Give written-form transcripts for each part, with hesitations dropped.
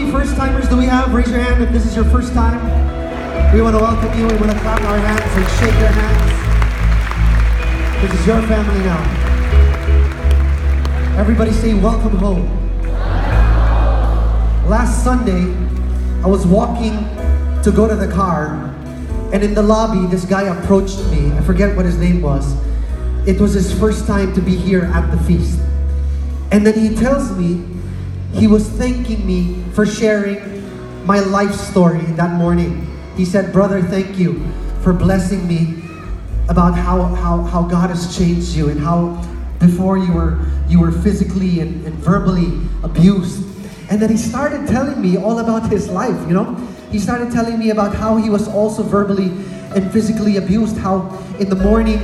many first-timers do we have? Raise your hand if this is your first time. We want to welcome you. We want to clap our hands and shake your hands. This is your family now. Everybody say, welcome home. Last Sunday, I was walking to go to the car, and in the lobby, this guy approached me. I forget what his name was. It was his first time to be here at the feast. And then he tells me he was thanking me for sharing my life story that morning. He said, brother, thank you for blessing me about how God has changed you and how before you were physically and verbally abused. And then he started telling me all about his life, you know. He started telling me about how he was also verbally and physically abused, how in the morning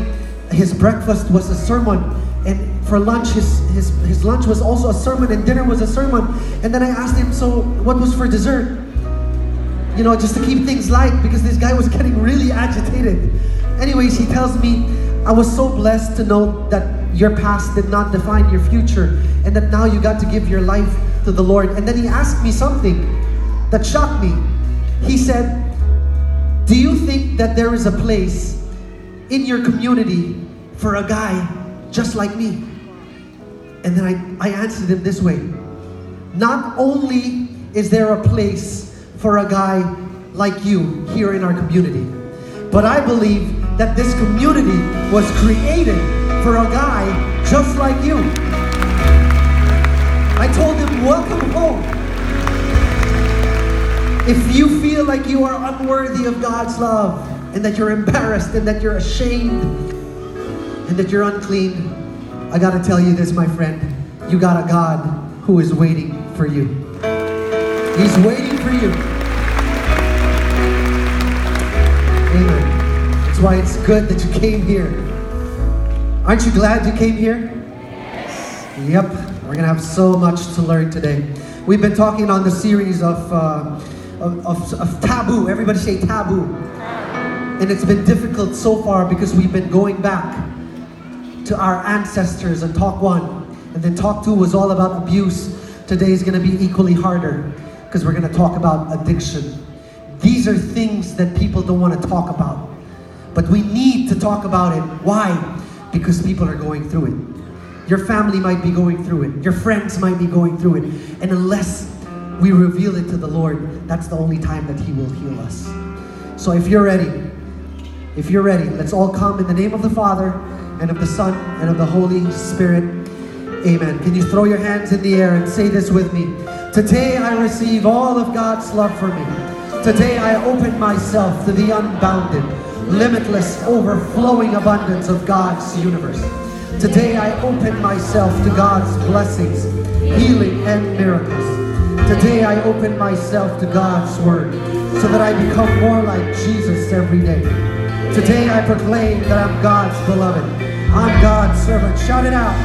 his breakfast was a sermon, and for lunch his lunch was also a sermon, and dinner was a sermon. And then I asked him, so what was for dessert? You know, just to keep things light, because this guy was getting really agitated. Anyways, he tells me, I was so blessed to know that your past did not define your future, and that now you got to give your life to the Lord. And then he asked me something that shocked me. He said, do you think that there is a place in your community for a guy just like me? And then I answered him this way. Not only is there a place for a guy like you here in our community, but I believe that this community was created for a guy just like you. I told him, welcome home. If you feel like you are unworthy of God's love, and that you're embarrassed, and that you're ashamed, and that you're unclean, I gotta tell you this, my friend. You got a God who is waiting for you. He's waiting for you. Amen. That's why it's good that you came here. Aren't you glad you came here? Yes. Yep. We're gonna have so much to learn today. We've been talking on the series of taboo. Everybody say taboo. And it's been difficult so far because we've been going back to our ancestors and talk 1. And then talk 2 was all about abuse. Today is gonna be equally harder because we're gonna talk about addiction. These are things that people don't want to talk about. But we need to talk about it. Why? Because people are going through it. Your family might be going through it. Your friends might be going through it. And unless we reveal it to the Lord, that's the only time that He will heal us. So if you're ready, let's all come in the name of the Father, and of the Son, and of the Holy Spirit. Amen. Can you throw your hands in the air and say this with me? Today I receive all of God's love for me. Today I open myself to the unbounded, limitless, overflowing abundance of God's universe. Today I open myself to God's blessings, healing, and miracles. Today I open myself to God's word so that I become more like Jesus every day. Today I proclaim that I'm God's beloved. I'm God's servant. Shout it out.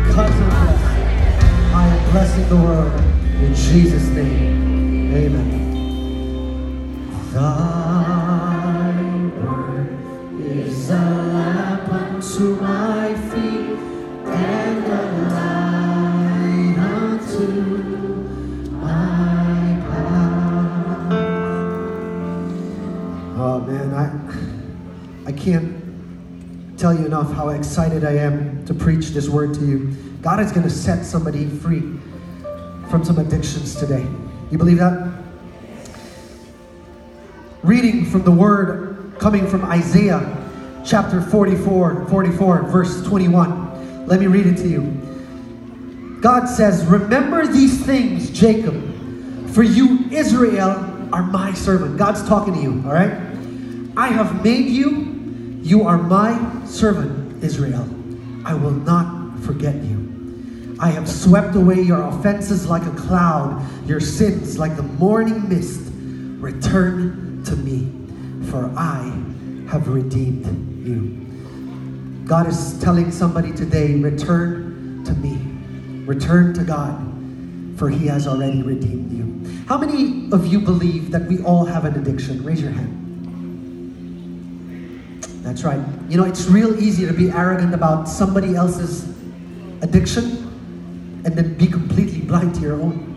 Because I'm blessed, I am blessing the world in Jesus' name. Amen. Thy word is a lamp unto my feet and a light unto my path. Oh man, I can't tell you enough how excited I am to preach this word to you. God is going to set somebody free from some addictions today. You believe that? Reading from the word coming from Isaiah chapter 44, verse 21. Let me read it to you. God says, remember these things, Jacob, for you, Israel, are my servant. God's talking to you, all right? I have made you. You are my servant, Israel. I will not forget you. I have swept away your offenses like a cloud, your sins like the morning mist. Return to me, for I have redeemed you. God is telling somebody today, return to me. Return to God, for He has already redeemed you. How many of you believe that we all have an addiction? Raise your hand. That's right. You know, it's real easy to be arrogant about somebody else's addiction and then be completely blind to your own.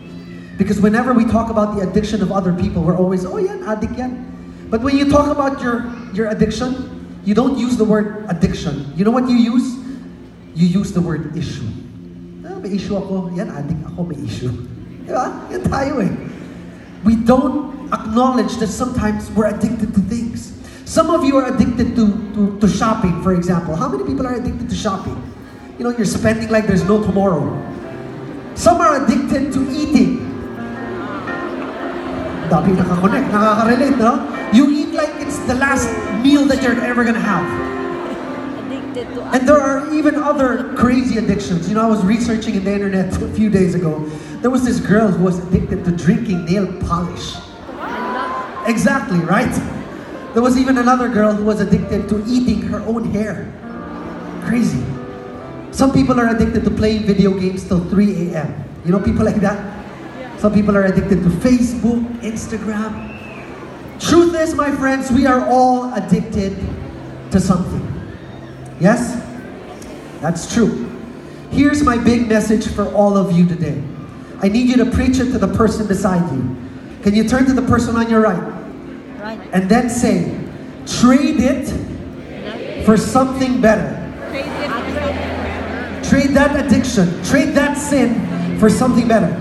Because whenever we talk about the addiction of other people, we're always, oh yan, addict yan. But when you talk about your addiction, you don't use the word addiction. You know what you use? You use the word issue. May issue ako, yan addict ako, may issue. Diba? Yan tayo eh. We don't acknowledge that sometimes we're addicted to things. Some of you are addicted to shopping, for example. How many people are addicted to shopping? You know, you're spending like there's no tomorrow. Some are addicted to eating. Dami nakakonect, nakaka-relate, no? You eat like it's the last meal that you're ever gonna have. Addicted to And there are even other crazy addictions. You know, I was researching in the internet a few days ago. There was this girl who was addicted to drinking nail polish. Exactly, right? There was even another girl who was addicted to eating her own hair. Crazy. Some people are addicted to playing video games till 3 a.m. You know people like that? Some people are addicted to Facebook, Instagram. Truth is, my friends, we are all addicted to something. Yes? That's true. Here's my big message for all of you today. I need you to preach it to the person beside you. Can you turn to the person on your right? Right. And then say, trade it for something better. Trade that addiction, trade that sin for something better.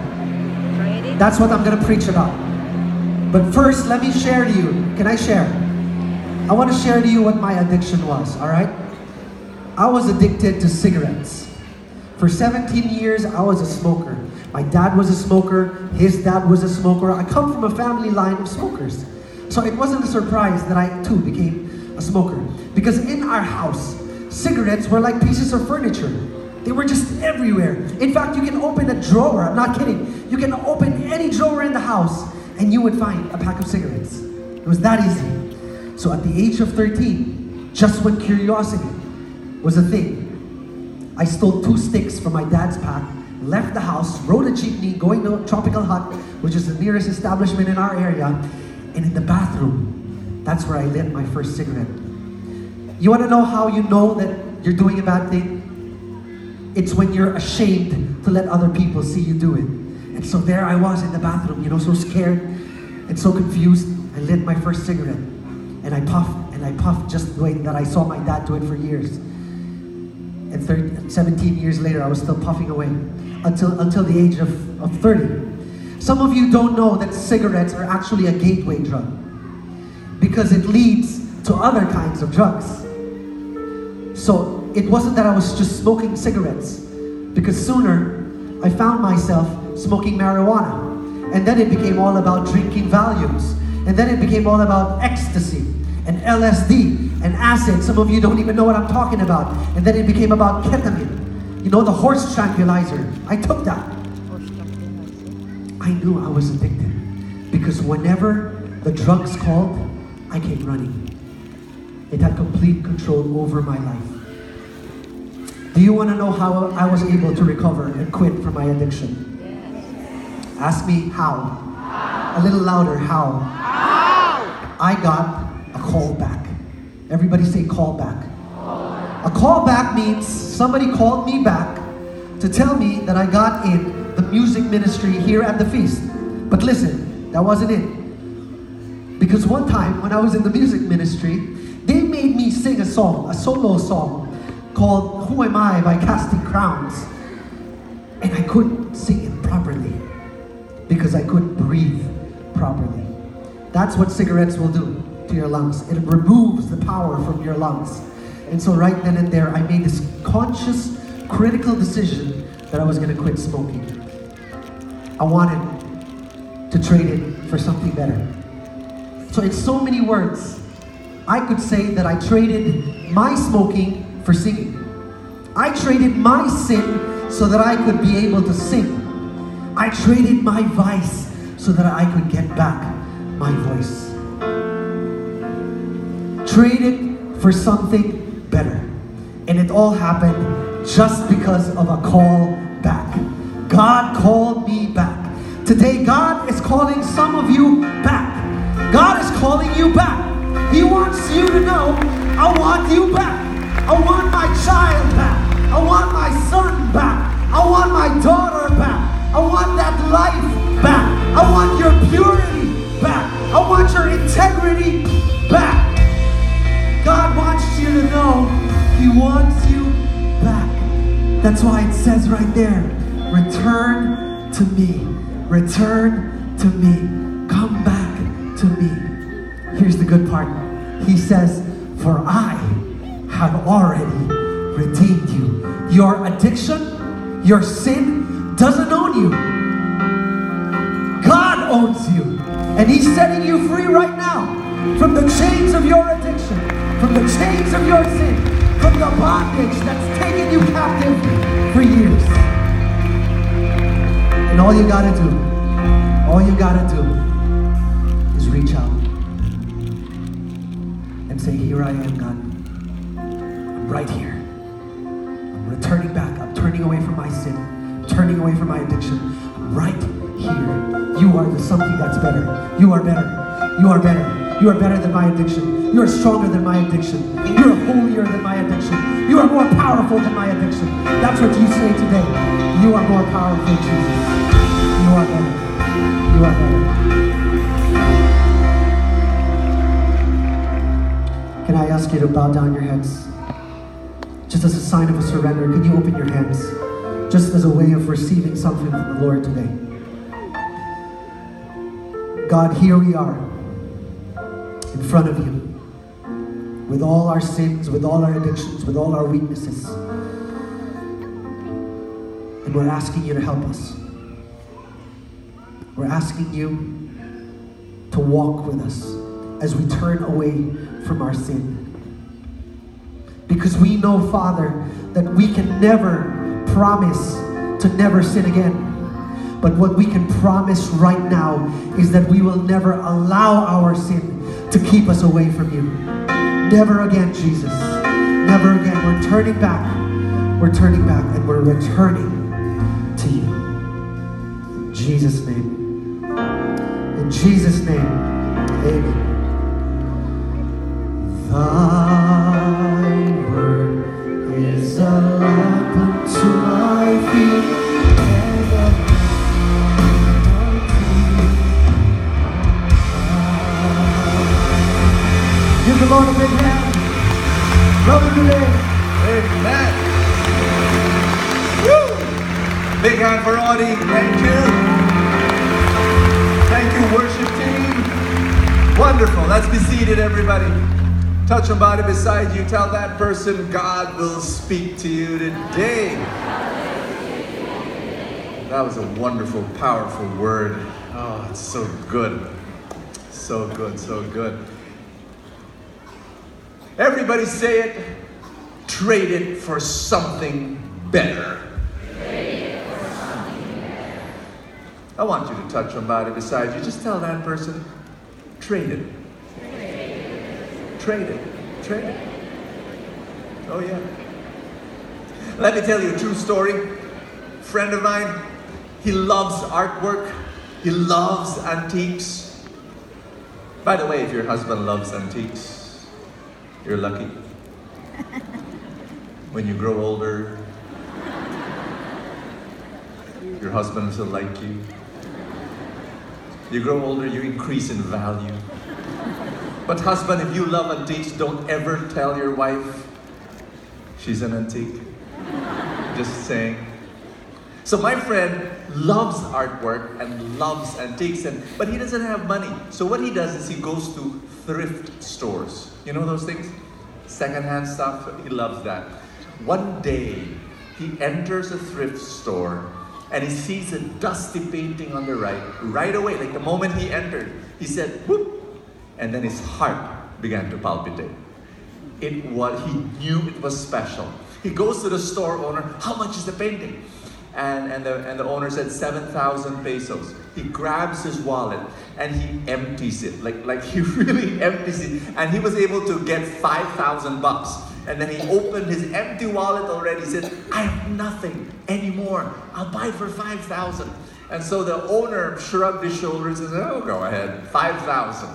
That's what I'm going to preach about. But first, let me share to you. Can I share? I want to share to you what my addiction was, all right? I was addicted to cigarettes. For 17 years, I was a smoker. My dad was a smoker. His dad was a smoker. I come from a family line of smokers. So it wasn't a surprise that I, too, became a smoker. Because in our house, cigarettes were like pieces of furniture. They were just everywhere. In fact, you can open a drawer. I'm not kidding. You can open any drawer in the house and you would find a pack of cigarettes. It was that easy. So at the age of 13, just when curiosity was a thing, I stole 2 sticks from my dad's pack, left the house, rode a jeepney, going to a Tropical Hut, which is the nearest establishment in our area, and in the bathroom, that's where I lit my first cigarette. You want to know how you know that you're doing a bad thing? It's when you're ashamed to let other people see you do it. And so there I was in the bathroom, you know, so scared and so confused. I lit my first cigarette. And I puffed just the way that I saw my dad do it for years. And 17 years later, I was still puffing away until the age of 30. Some of you don't know that cigarettes are actually a gateway drug because it leads to other kinds of drugs. So it wasn't that I was just smoking cigarettes, because sooner I found myself smoking marijuana, and then it became all about drinking Valiums, and then it became all about ecstasy and LSD and acid. Some of you don't even know what I'm talking about. And then it became about ketamine, you know, the horse tranquilizer. I took that. I knew I was addicted because whenever the drugs called, I came running. It had complete control over my life. Do you want to know how I was able to recover and quit from my addiction? Yes. Ask me how. A little louder, how? I got a call back. Everybody say call back. A call back means somebody called me back to tell me that I got in the music ministry here at the feast. But listen, that wasn't it. Because one time when I was in the music ministry, they made me sing a song, a solo song, called Who Am I by Casting Crowns. And I couldn't sing it properly because I couldn't breathe properly. That's what cigarettes will do to your lungs. It removes the power from your lungs. And so right then and there, I made this conscious, critical decision that I was going to quit smoking. I wanted to trade it for something better. So in so many words, I could say that I traded my smoking for singing. I traded my sin so that I could be able to sing. I traded my vice so that I could get back my voice. Traded for something better. And it all happened just because of a call back. God called me back. Today, God is calling some of you back. God is calling you back. He wants you to know, I want you back. I want my child back. I want my son back. I I want my daughter back. I want that life back. I want your purity back. I want your integrity back. God wants you to know He wants you back. That's why it says right there, return to me. Return to me. Come back to me. Here's the good part. He says, for I have already redeemed you. Your addiction, your sin doesn't own you. God owns you. And He's setting you free right now from the chains of your addiction, from the chains of your sin, from the bondage that's taken you captive for years. And all you gotta do is reach out and say, here I am, God. I'm right here. I'm returning back. I'm turning away from my sin. I'm turning away from my addiction. I'm right here. You are the something that's better. You are better. You are better. You are better than my addiction. You are stronger than my addiction. You are holier than my addiction. You are more powerful than my addiction. That's what you say today. You are more powerful, Jesus. You are better. You are better. Can I ask you to bow down your heads? Just as a sign of a surrender, can you open your hands? Just as a way of receiving something from the Lord today. God, here we are in front of you with all our sins, with all our addictions, with all our weaknesses. And we're asking you to help us. We're asking you to walk with us as we turn away from our sin. Because we know, Father, that we can never promise to never sin again. But what we can promise right now is that we will never allow our sin to keep us away from you. Never again, Jesus. Never again. We're turning back. We're turning back and we're returning to you. In Jesus' name. In Jesus' name. Amen. Thy word is a lamp unto my feet. Give the Lord a big hand. Love him today. Amen. Woo! Big hand for Audie. Thank you. Thank you, worship team. Wonderful. Let's be seated, everybody. Touch somebody beside you. Tell that person God will speak to you today. That was a wonderful, powerful word. Oh, it's so good. So good, so good. Everybody say it. Trade it for something better. Trade it for something better. I want you to touch somebody beside you. Just tell that person, trade it. Trade it. Trade it. Oh yeah. Let me tell you a true story. Friend of mine, he loves artwork. He loves antiques. By the way, if your husband loves antiques, you're lucky. When you grow older, your husband will like you. You grow older, you increase in value. But husband, if you love antiques, don't ever tell your wife she's an antique. Just saying. So my friend loves artwork and loves antiques, but he doesn't have money. So what he does is he goes to thrift stores. You know those things? Secondhand stuff, he loves that. One day, he enters a thrift store and he sees a dusty painting on the right away, like the moment he entered. He said, whoop, and then his heart began to palpitate. He knew it was special. He goes to the store owner, how much is the painting? And the owner said 7,000 pesos. He grabs his wallet and he empties it, like he really empties it. And he was able to get 5,000 bucks. And then he opened his empty wallet already. He said, I have nothing anymore. I'll buy it for 5,000. And so the owner shrugged his shoulders and said, oh, go ahead, 5,000.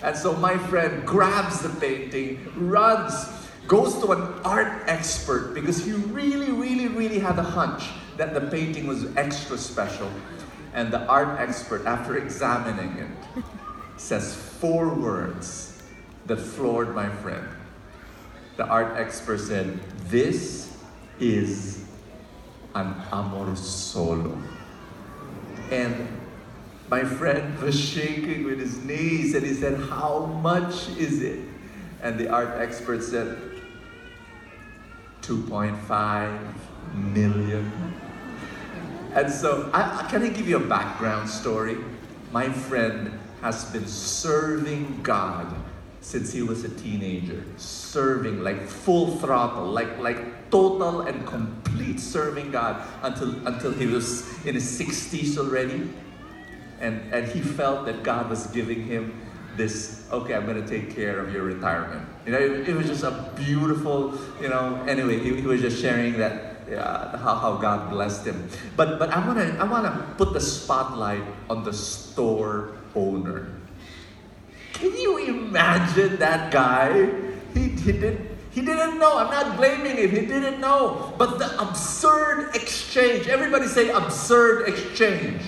And so my friend grabs the painting, runs, goes to an art expert because he really had a hunch that the painting was extra special. And the art expert, after examining it, says 4 words that floored my friend. The art expert said, "This is an amor solo." And my friend was shaking with his knees and he said, "How much is it?" And the art expert said, 2.5 million. And so, can I give you a background story? My friend has been serving God since he was a teenager. Serving like full throttle, like total and complete serving God until he was in his 60s already. And he felt that God was giving him this, okay, I'm going to take care of your retirement. You know, it was just a beautiful, you know, anyway, he was just sharing that, how God blessed him. But I want to put the spotlight on the store owner. Can you imagine that guy? He didn't know. I'm not blaming him. He didn't know. But the absurd exchange. Everybody say absurd exchange.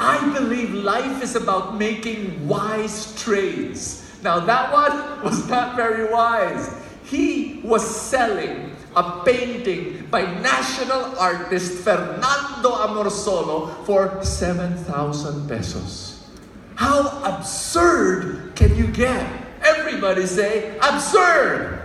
I believe life is about making wise trades. Now that one was not very wise. He was selling a painting by national artist Fernando Amorsolo for 7,000 pesos. How absurd can you get? Everybody say, absurd!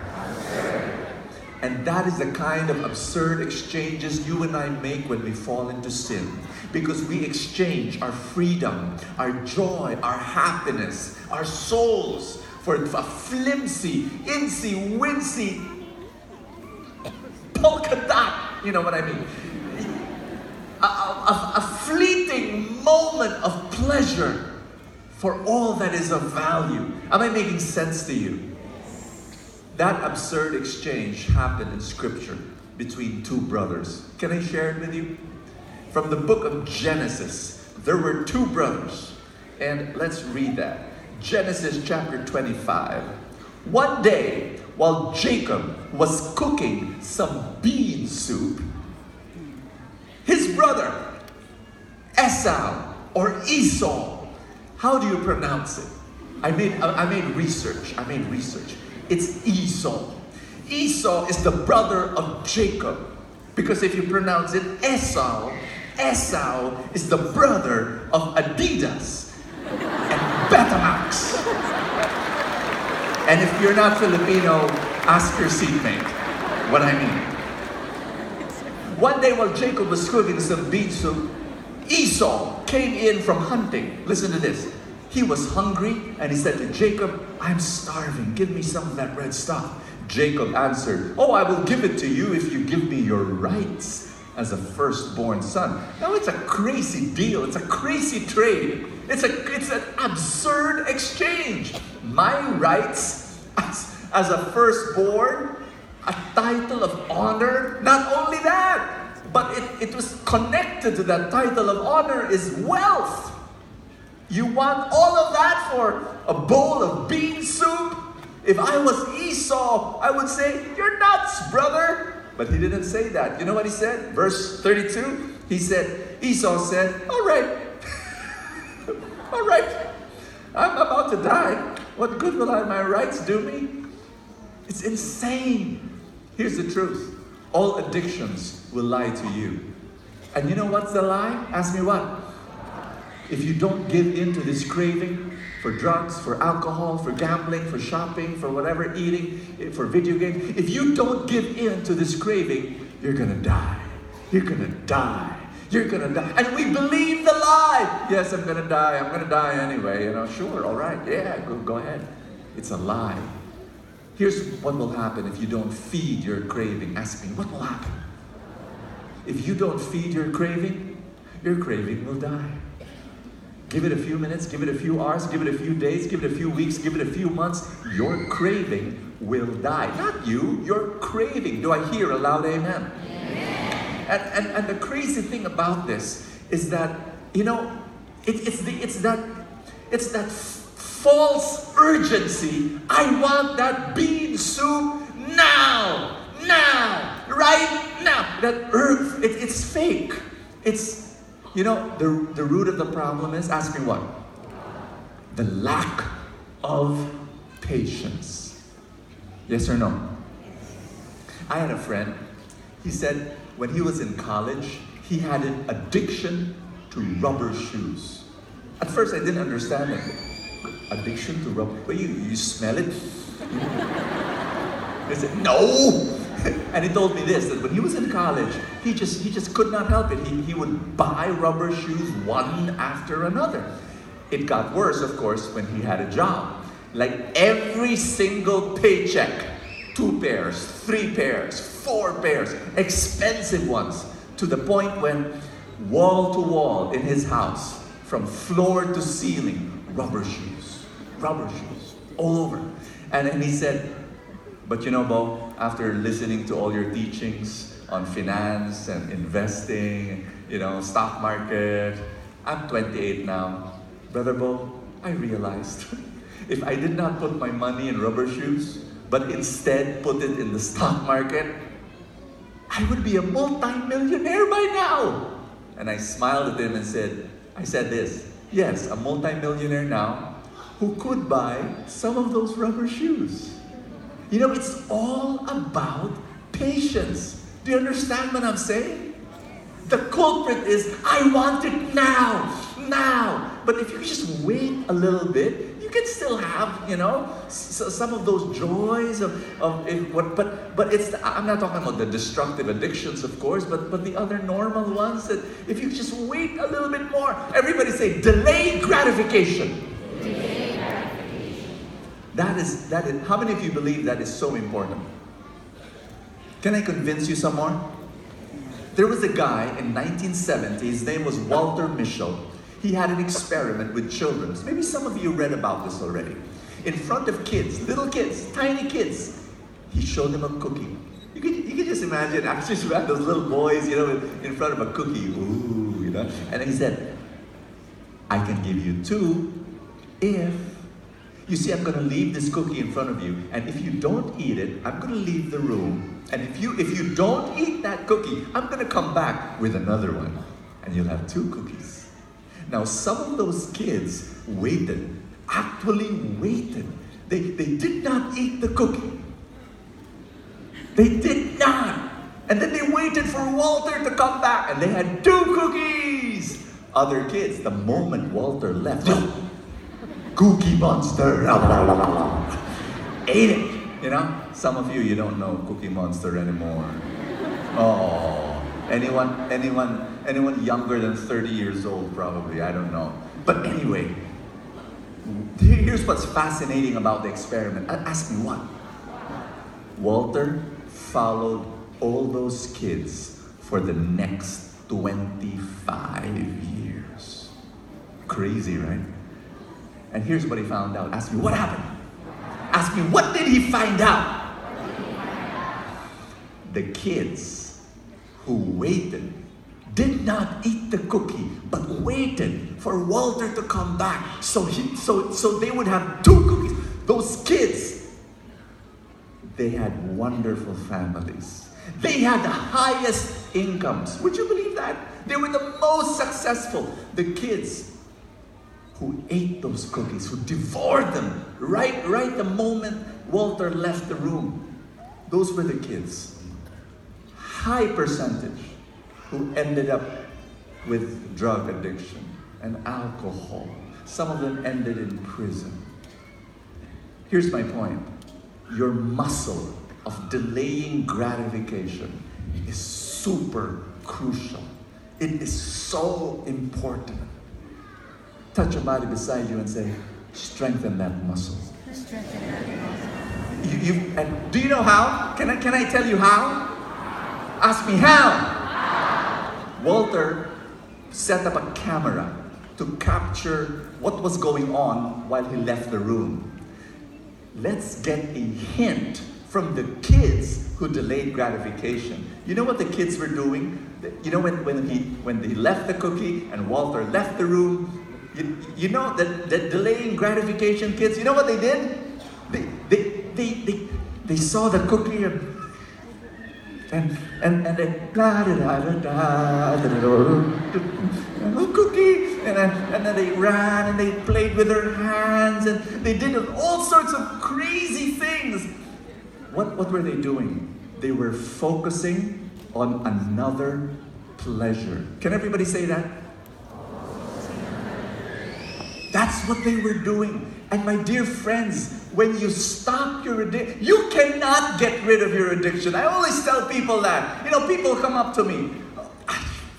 And that is the kind of absurd exchanges you and I make when we fall into sin. Because we exchange our freedom, our joy, our happiness, our souls for a flimsy, insy, wincy, polka dot, you know what I mean? A fleeting moment of pleasure for all that is of value. Am I making sense to you? That absurd exchange happened in Scripture between 2 brothers. Can I share it with you? From the book of Genesis, there were 2 brothers. And let's read that. Genesis chapter 25. One day, while Jacob was cooking some bean soup, his brother, Esau or Esau, how do you pronounce it? I made research. It's Esau. Esau is the brother of Jacob. Because if you pronounce it Esau, Esau is the brother of Adidas and Betamax. And if you're not Filipino, ask your seatmate what I mean. One day while Jacob was cooking some bean soup, Esau came in from hunting. Listen to this. He was hungry and he said to Jacob, "I'm starving. Give me some of that red stuff." Jacob answered, "Oh, I will give it to you if you give me your rights as a firstborn son." Now it's a crazy deal. It's a crazy trade. It's an absurd exchange. My rights as a firstborn, a title of honor. Not only that, but it was connected to that title of honor is wealth. You want all of that for a bowl of bean soup? If I was Esau, I would say, "You're nuts, brother." But he didn't say that. You know what he said? Verse 32, Esau said, "All right, all right, I'm about to die. What good will my rights do me?" It's insane. Here's the truth. All addictions will lie to you. And you know what's the lie? Ask me what? If you don't give in to this craving for drugs, for alcohol, for gambling, for shopping, for whatever, eating, for video games, if you don't give in to this craving, you're gonna die. You're gonna die. You're gonna die. And we believe the lie. Yes, I'm gonna die. I'm gonna die anyway. You know, sure, all right. Yeah, go ahead. It's a lie. Here's what will happen if you don't feed your craving. Ask me, what will happen? If you don't feed your craving will die. Give it a few minutes, give it a few hours, give it a few days, give it a few weeks, give it a few months. Your craving will die. Not you, your craving. Do I hear a loud amen? Amen. And the crazy thing about this is that, you know, it's that false urgency. I want that bean soup now. now, right now. That earth, it's fake. It's, you know, the root of the problem is, ask me what? The lack of patience. Yes or no? I had a friend, he said when he was in college, he had an addiction to rubber shoes. At first I didn't understand it. Addiction to rubber, well, you smell it? He said, no! And he told me this, that when he was in college, he just could not help it. He would buy rubber shoes one after another. It got worse, of course, when he had a job. Like every single paycheck, 2 pairs, 3 pairs, 4 pairs, expensive ones, to the point when wall to wall in his house, from floor to ceiling, rubber shoes, all over. And he said, but you know, Bo, after listening to all your teachings on finance and investing, you know, stock market, I'm 28 now. Brother Bo, I realized if I did not put my money in rubber shoes, but instead put it in the stock market, I would be a multi-millionaire by now. And I smiled at him and said, I said this, yes, a multi-millionaire now who could buy some of those rubber shoes. You know, it's all about patience. Do you understand what I'm saying? The culprit is, I want it now. But if you just wait a little bit, you can still have, you know, some of those joys but it's, I'm not talking about the destructive addictions, of course, but the other normal ones that if you just wait a little bit more, everybody say, delayed gratification. That is, how many of you believe that is so important? Can I convince you some more? There was a guy in 1970, his name was Walter Mischel. He had an experiment with children. Maybe some of you read about this already. In front of kids, little kids, tiny kids, he showed them a cookie. You can just imagine, actually around those little boys, you know, in front of a cookie, ooh, you know. And he said, I can give you 2 if, you see, I'm going to leave this cookie in front of you, and if you don't eat it, I'm going to leave the room, and if you don't eat that cookie, I'm going to come back with another one, and you'll have 2 cookies. Now, some of those kids waited, actually waited. They did not eat the cookie. They did not. And then they waited for Walter to come back, and they had 2 cookies. Other kids, the moment Walter left, Cookie Monster, ate it. You know, some of you don't know Cookie Monster anymore. Oh. Anyone younger than 30 years old, probably, I don't know. But anyway, here's what's fascinating about the experiment. Ask me what? Walter followed all those kids for the next 25 years. Crazy, right? And here's what he found out. Ask me what happened? Ask me what did he find out? The kids who waited did not eat the cookie, but waited for Walter to come back so they would have 2 cookies. Those kids, they had wonderful families. They had the highest incomes. Would you believe that? They were the most successful. The kids who ate those cookies, who devoured them right the moment Walter left the room. Those were the kids. High percentage who ended up with drug addiction and alcohol. Some of them ended in prison. Here's my point. Your muscle of delaying gratification is super crucial. It is so important. Touch your body beside you and say, strengthen that muscle. Strengthen that muscle. And do you know how? Can I tell you how? Ask me how? Walter set up a camera to capture what was going on while he left the room. Let's get a hint from the kids who delayed gratification. You know what the kids were doing? You know when they left the cookie and Walter left the room, you know that delaying gratification kids, you know what they did? They saw the cookie and And they da da da da da da da cookie, and then they ran and they played with their hands and they did all sorts of crazy things. What were they doing? They were focusing on another pleasure. Can everybody say that? That's what they were doing. And my dear friends, when you stop your addiction, you cannot get rid of your addiction. I always tell people that. You know, people come up to me.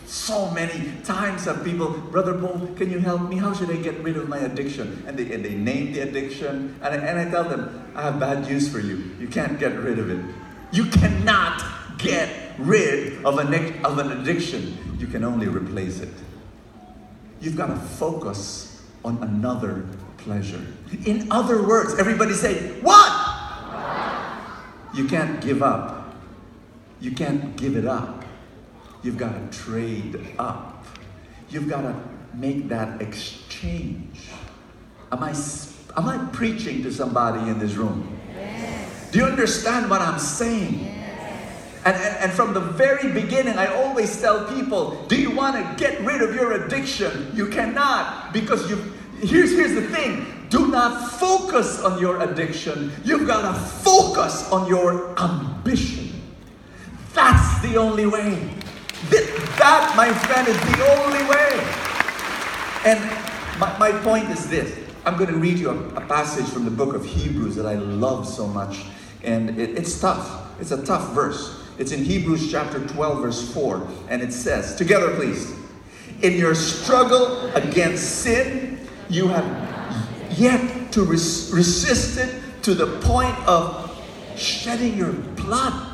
So many times have people, Brother Bo, can you help me? How should I get rid of my addiction? And they name the addiction. And I tell them, I have bad news for you. You can't get rid of it. You cannot get rid of an addiction. You can only replace it. You've got to focus on another pleasure. In other words, everybody say, what? You can't give up. You can't give it up. You've got to trade up. You've got to make that exchange. Am I preaching to somebody in this room? Yes. Do you understand what I'm saying? Yes. And from the very beginning, I always tell people, do you want to get rid of your addiction? You cannot, because here's the thing. Do not focus on your addiction. You've got to focus on your ambition. That's the only way. That, my friend, is the only way. And my point is this. I'm going to read you a passage from the book of Hebrews that I love so much. And it's tough. It's a tough verse. It's in Hebrews chapter 12, verse 4. And it says, together please, in your struggle against sin, you have yet to resist it to the point of shedding your blood.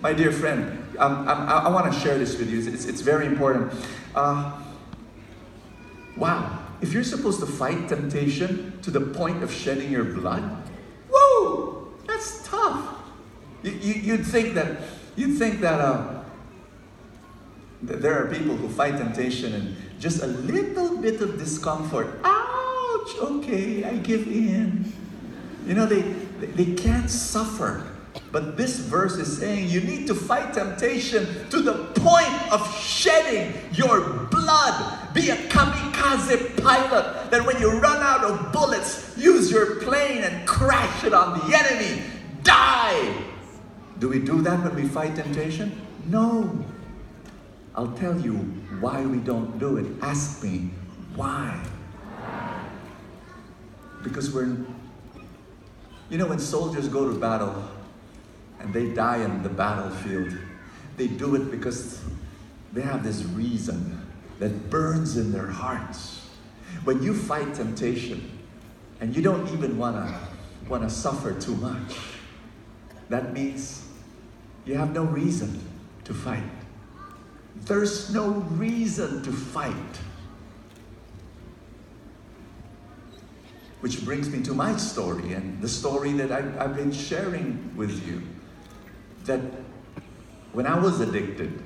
My dear friend, I want to share this with you. It's very important. Wow. If you're supposed to fight temptation to the point of shedding your blood, whoa, that's tough. You'd think that there are people who fight temptation and just a little bit of discomfort. Ouch, okay, I give in. You know, they can't suffer. But this verse is saying you need to fight temptation to the point of shedding your blood. Be a kamikaze pilot that when you run out of bullets, use your plane and crash it on the enemy. Die! Do we do that when we fight temptation? No. I'll tell you why we don't do it. Ask me, why? Because when soldiers go to battle and they die in the battlefield, they do it because they have this reason that burns in their hearts. When you fight temptation and you don't even want to suffer too much, that means you have no reason to fight. There's no reason to fight. Which brings me to my story and the story that I've been sharing with you. That when I was addicted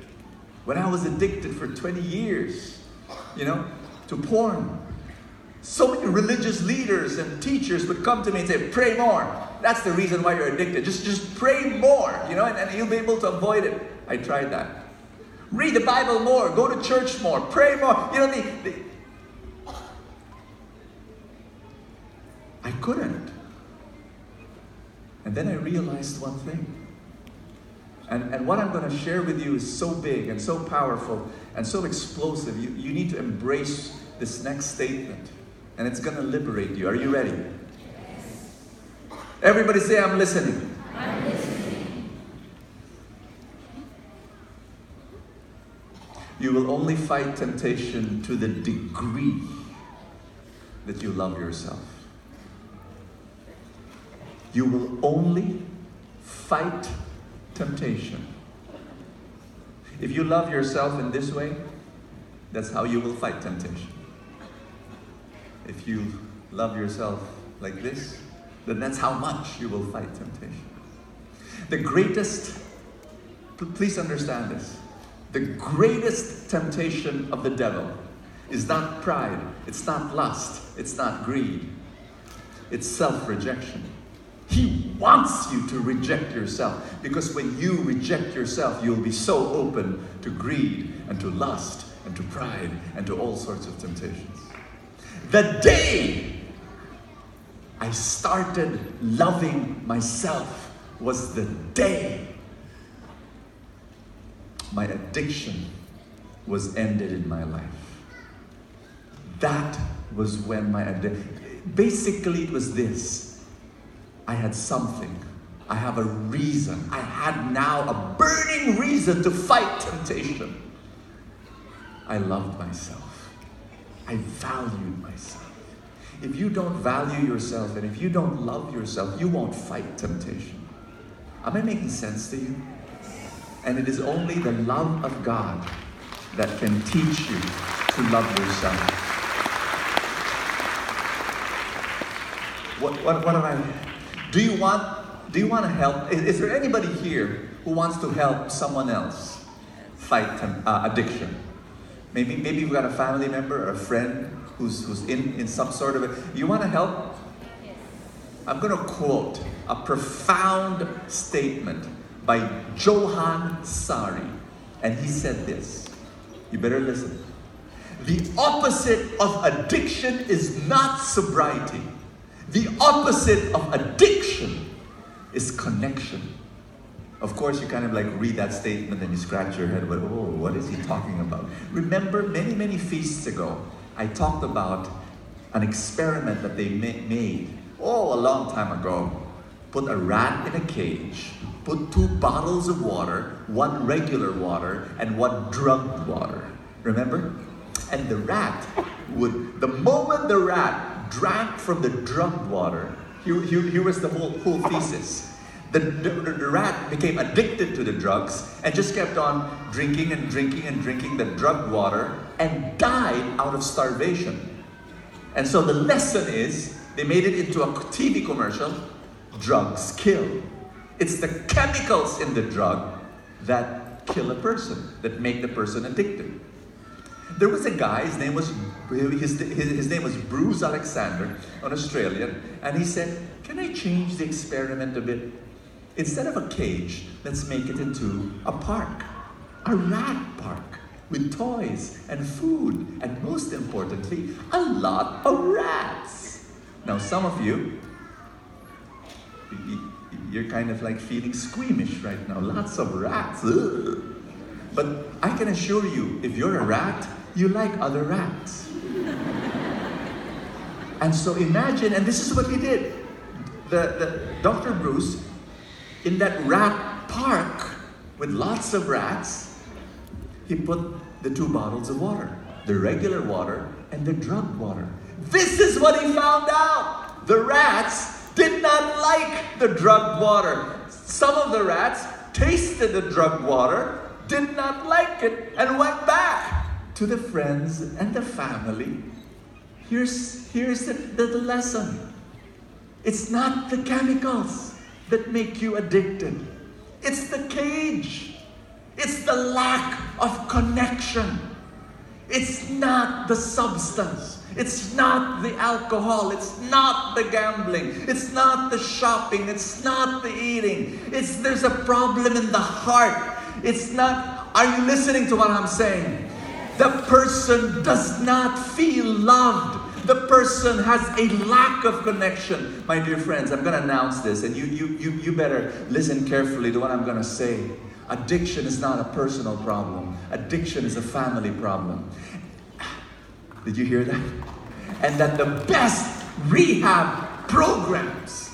for 20 years, to porn, so many religious leaders and teachers would come to me and say, pray more. That's the reason why you're addicted. Just pray more, and you'll be able to avoid it. I tried that. Read the Bible more, go to church more, pray more. I couldn't. And then I realized one thing. And what I'm going to share with you is so big and so powerful and so explosive. You need to embrace this next statement. And it's going to liberate you. Are you ready? Yes. Everybody say, I'm listening. I'm listening. You will only fight temptation to the degree that you love yourself. You will only fight temptation. If you love yourself in this way, that's how you will fight temptation. If you love yourself like this, then that's how much you will fight temptation. The greatest, please understand this, the greatest temptation of the devil is not pride, it's not lust, it's not greed, it's self-rejection. He wants you to reject yourself, because when you reject yourself, you'll be so open to greed and to lust and to pride and to all sorts of temptations. The day I started loving myself was the day my addiction was ended in my life. That was when my addiction, basically it was this. I had something. I have a reason. I had now a burning reason to fight temptation. I loved myself. I valued myself. If you don't value yourself and if you don't love yourself, you won't fight temptation. Am I making sense to you? And it is only the love of God that can teach you to love yourself. What am I? Do you want to help? Is there anybody here who wants to help someone else fight addiction? Maybe you've got a family member or a friend who's in some sort of a, you want to help? Yes. I'm going to quote a profound statement by Johann Sari, and he said this. You better listen. The opposite of addiction is not sobriety. The opposite of addiction is connection. Of course, you kind of like read that statement and you scratch your head, but oh, what is he talking about? Remember, many feasts ago, I talked about an experiment that they made, a long time ago. Put a rat in a cage, put 2 bottles of water, 1 regular water, and 1 drugged water. Remember? And the rat would, the moment the rat drank from the drugged water, here was the whole thesis. The rat became addicted to the drugs and just kept on drinking and drinking and drinking the drugged water and died out of starvation. And so the lesson is, they made it into a TV commercial, drugs kill. It's the chemicals in the drug that kill a person, that make the person addicted. There was a guy, his name was Bruce Alexander, an Australian, and he said, can I change the experiment a bit? Instead of a cage, let's make it into a park, a rat park with toys and food, and most importantly, a lot of rats. Now some of you, you're kind of like feeling squeamish right now, lots of rats. Ugh. But I can assure you, if you're a rat, you like other rats. And so imagine, and this is what he did. The Dr. Bruce, in that rat park with lots of rats, he put the 2 bottles of water, the regular water and the drugged water. This is what he found out. The rats did not like the drugged water. Some of the rats tasted the drugged water, did not like it, and went back to the friends and the family. Here's the lesson. It's not the chemicals that make you addicted. It's the cage. It's the lack of connection. It's not the substance. It's not the alcohol. It's not the gambling. It's not the shopping. It's not the eating. There's a problem in the heart. It's not, are you listening to what I'm saying? The person does not feel loved. The person has a lack of connection. My dear friends, I'm going to announce this, and you better listen carefully to what I'm going to say. Addiction is not a personal problem. Addiction is a family problem. Did you hear that? And that the best rehab programs,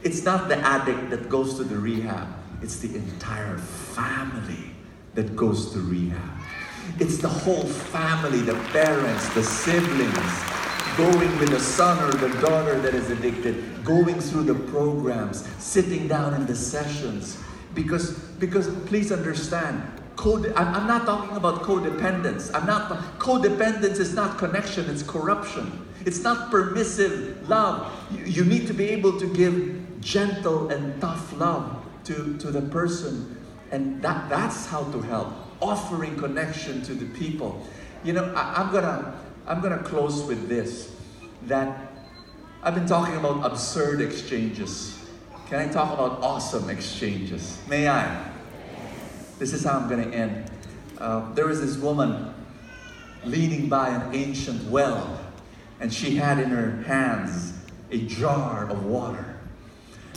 it's not the addict that goes to the rehab. It's the entire family that goes to rehab. It's the whole family, the parents, the siblings, going with the son or the daughter that is addicted, going through the programs, sitting down in the sessions. Because please understand, I'm not talking about codependence. Codependence is not connection, it's corruption. It's not permissive love. You need to be able to give gentle and tough love to the person. And that's how to help. Offering connection to the people. You know, I'm gonna close with this, that I've been talking about absurd exchanges. Can I talk about awesome exchanges? May I? This is how I'm going to end. There was this woman leaning by an ancient well, and she had in her hands a jar of water.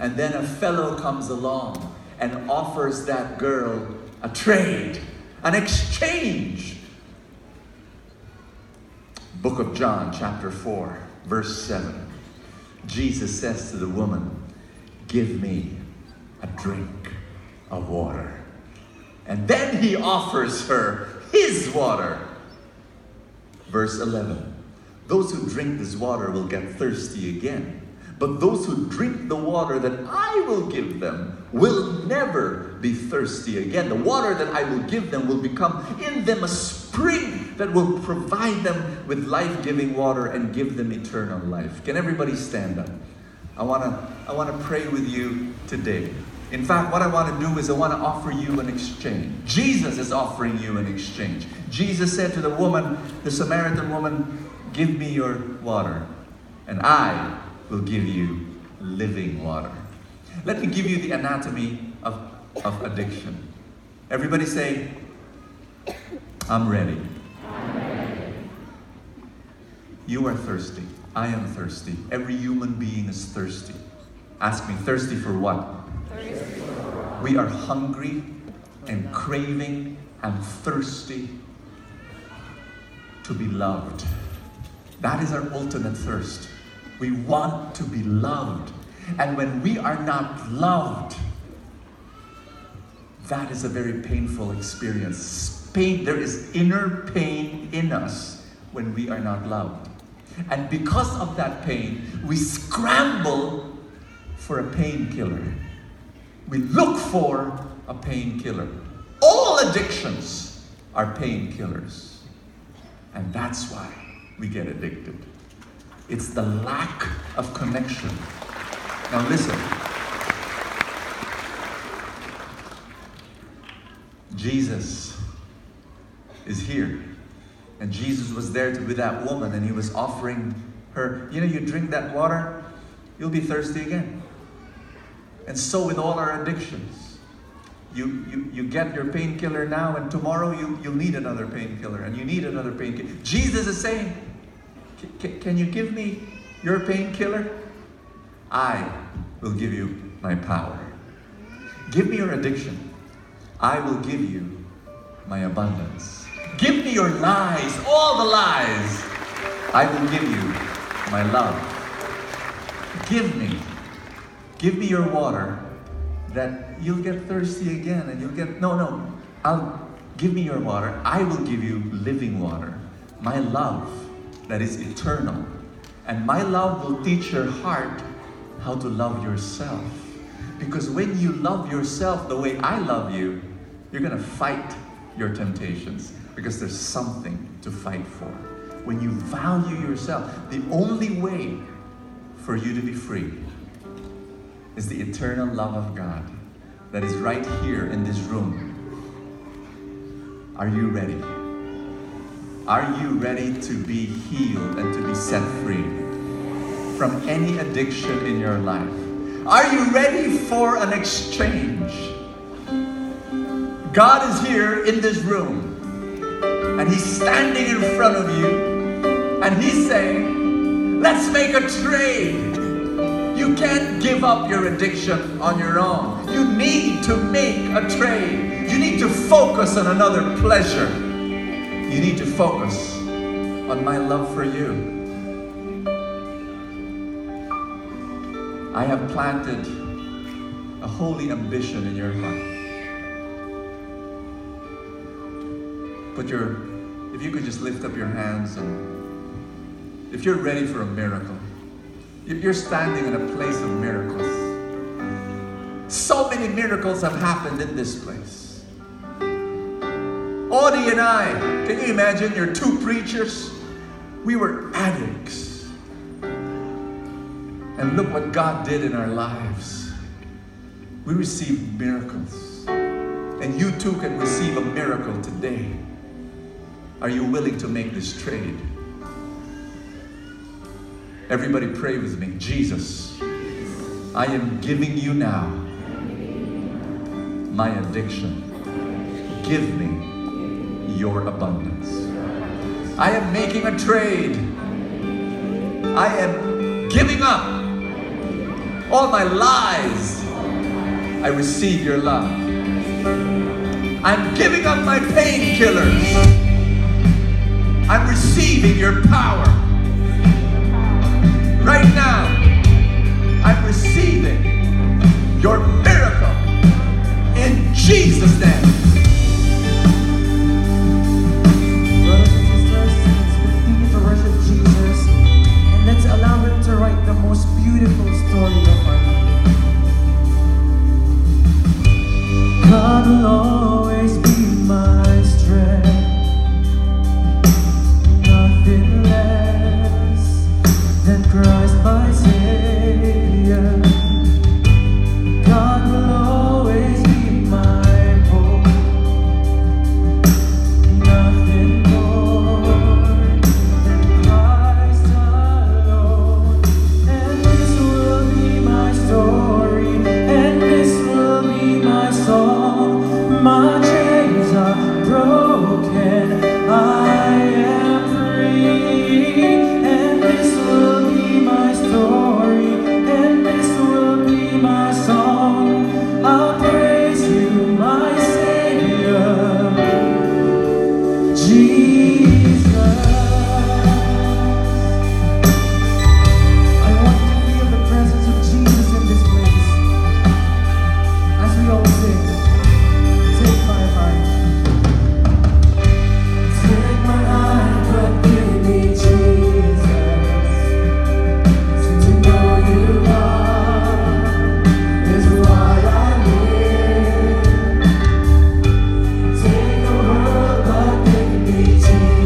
And then a fellow comes along and offers that girl a trade, an exchange. Book of John, chapter 4, verse 7. Jesus says to the woman, "Give me a drink of water." And then he offers her his water. Verse 11. "Those who drink this water will get thirsty again. But those who drink the water that I will give them will never be thirsty again. The water that I will give them will become in them a spring that will provide them with life-giving water and give them eternal life." Can everybody stand up? I want to pray with you today. In fact, what I want to do is I want to offer you an exchange. Jesus is offering you an exchange. Jesus said to the woman, the Samaritan woman, "Give me your water, and I will give you living water." Let me give you the anatomy of addiction. Everybody say, "I'm ready." You are thirsty. I am thirsty. Every human being is thirsty. Ask me, thirsty for what? Thirsty. We are hungry and craving and thirsty to be loved. That is our ultimate thirst. We want to be loved. And when we are not loved, that is a very painful experience. Pain, there is inner pain in us when we are not loved. And because of that pain, we scramble for a painkiller. We look for a painkiller. All addictions are painkillers. And that's why we get addicted. It's the lack of connection. Now listen. Jesus is here. And Jesus was there with that woman, and he was offering her, you drink that water, you'll be thirsty again. And so with all our addictions. You get your painkiller now, and tomorrow you'll need another painkiller, and you need another painkiller. Jesus is saying, can you give me your painkiller? I will give you my power. Give me your addiction. I will give you my abundance. Give me your lies, all the lies. I will give you my love. Give me your water that you'll get thirsty again and you'll get, give me your water. I will give you living water. My love that is eternal. And my love will teach your heart how to love yourself. Because when you love yourself the way I love you, you're going to fight your temptations. Because there's something to fight for. When you value yourself, the only way for you to be free is the eternal love of God that is right here in this room. Are you ready? Are you ready to be healed and to be set free from any addiction in your life? Are you ready for an exchange? God is here in this room. And he's standing in front of you, and he's saying, let's make a trade. You can't give up your addiction on your own. You need to make a trade. You need to focus on another pleasure. You need to focus on my love for you. I have planted a holy ambition in your heart. If you could just lift up your hands, and if you're ready for a miracle, you're standing in a place of miracles. So many miracles have happened in this place. Audie and I, can you imagine, you're two preachers? We were addicts. And look what God did in our lives. We received miracles. And you too can receive a miracle today. Are you willing to make this trade? Everybody pray with me. Jesus, I am giving you now my addiction. Give me your abundance. I am making a trade. I am giving up all my lies. I receive your love. I'm giving up my painkillers. I'm receiving your power. Right now, I'm receiving your miracle in Jesus' name. Brothers and sisters, let's continue to worship Jesus, and let's allow Him to write the most beautiful story of our life. God will always be my strength, nothing less than Christ my Savior. God will always be my hope, nothing more than Christ alone. And this will be my story, and this will be my song. My chains are broken, I am free. And this will be my story, and this will be my song. I'll praise you, my Savior, Jesus. I want you to feel the presence of Jesus in this place. As we all sing, take my heart. Take my heart, but give me Jesus. To know you are is why I live. Take the world, but give me Jesus.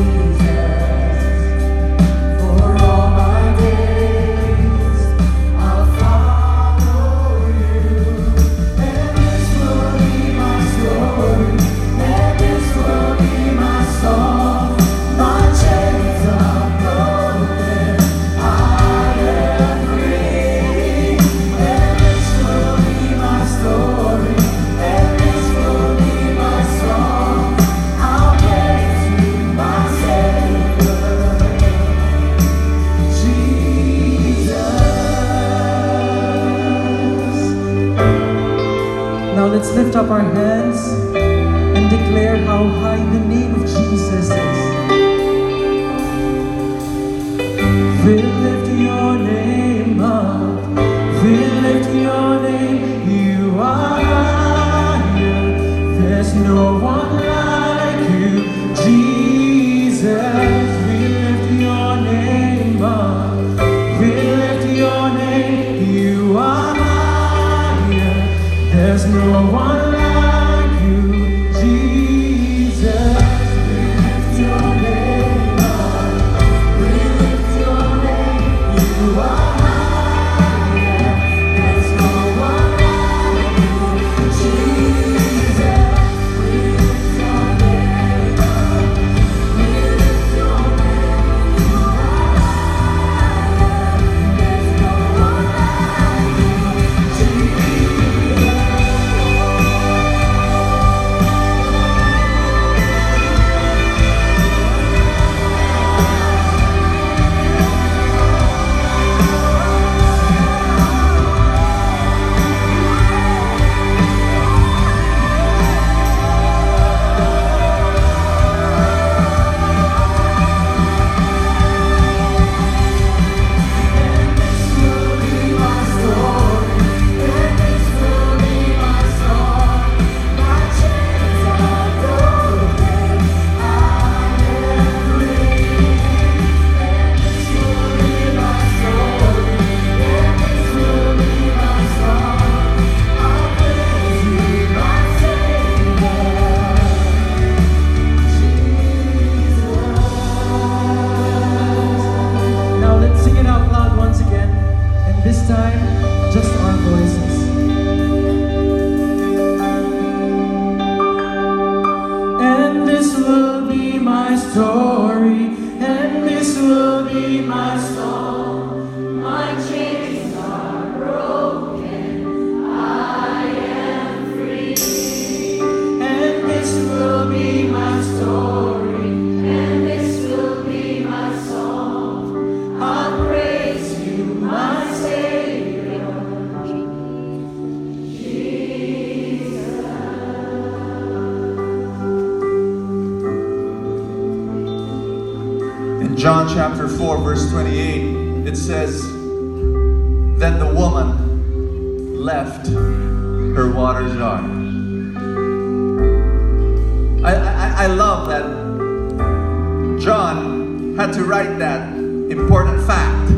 John chapter 4 verse 28, it says, "Then the woman left her water jar." I love that John had to write that important fact,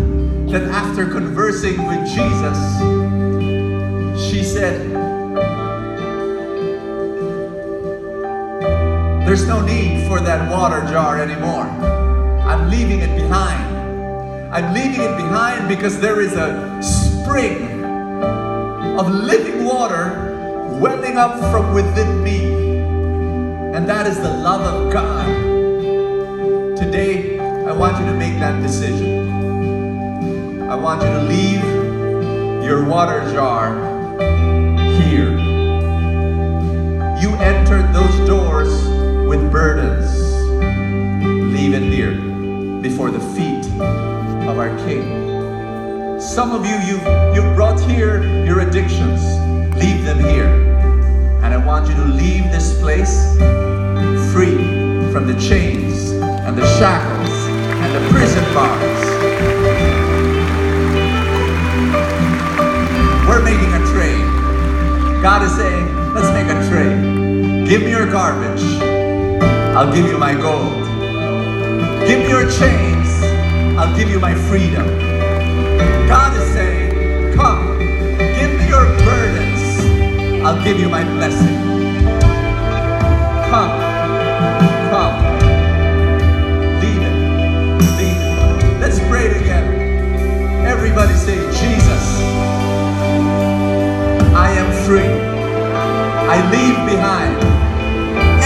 that after conversing with Jesus, she said, "There's no need for that water jar anymore. I'm leaving it behind. I'm leaving it behind because there is a spring of living water welling up from within me. And that is the love of God." Today, I want you to make that decision. I want you to leave your water jar here. You entered those doors with burdens. Leave it here before the feet of our King. Some of you, you've brought here your addictions. Leave them here. And I want you to leave this place free from the chains and the shackles and the prison bars. We're making a trade. God is saying, let's make a trade. Give me your garbage. I'll give you my gold. Give me your chains. I'll give you my freedom. God is saying, come, give me your burdens. I'll give you my blessing. Come, come. Leave it, leave it. Let's pray together. Everybody say, Jesus, I am free. I leave behind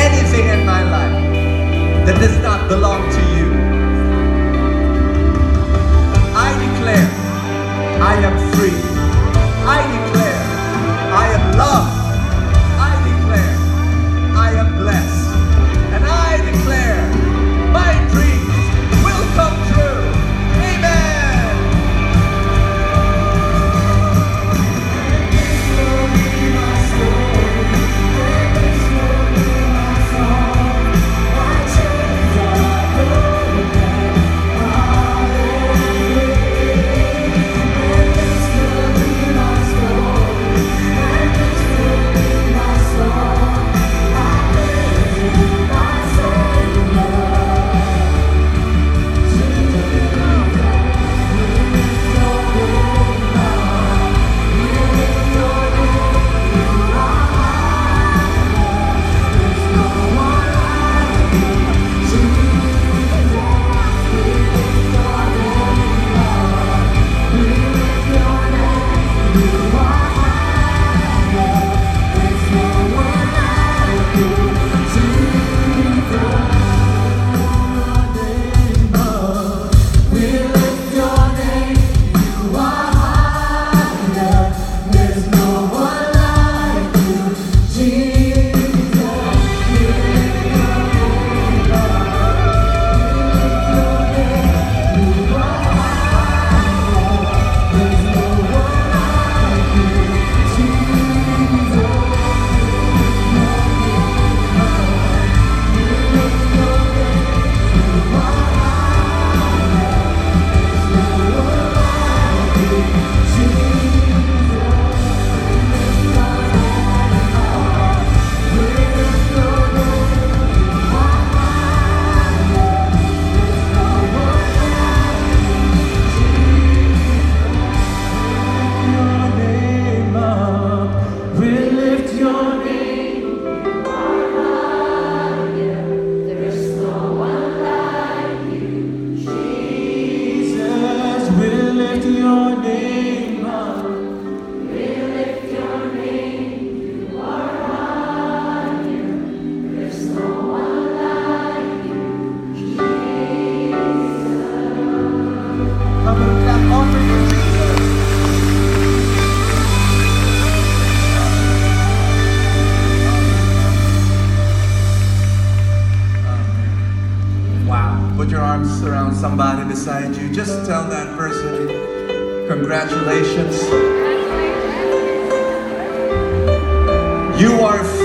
anything in my life that does not belong to you. I declare I am free. I declare I am loved. I declare I am blessed. And I declare my dreams will come true. Amen. Put your arms around somebody beside you. Just tell that person, congratulations. You are free.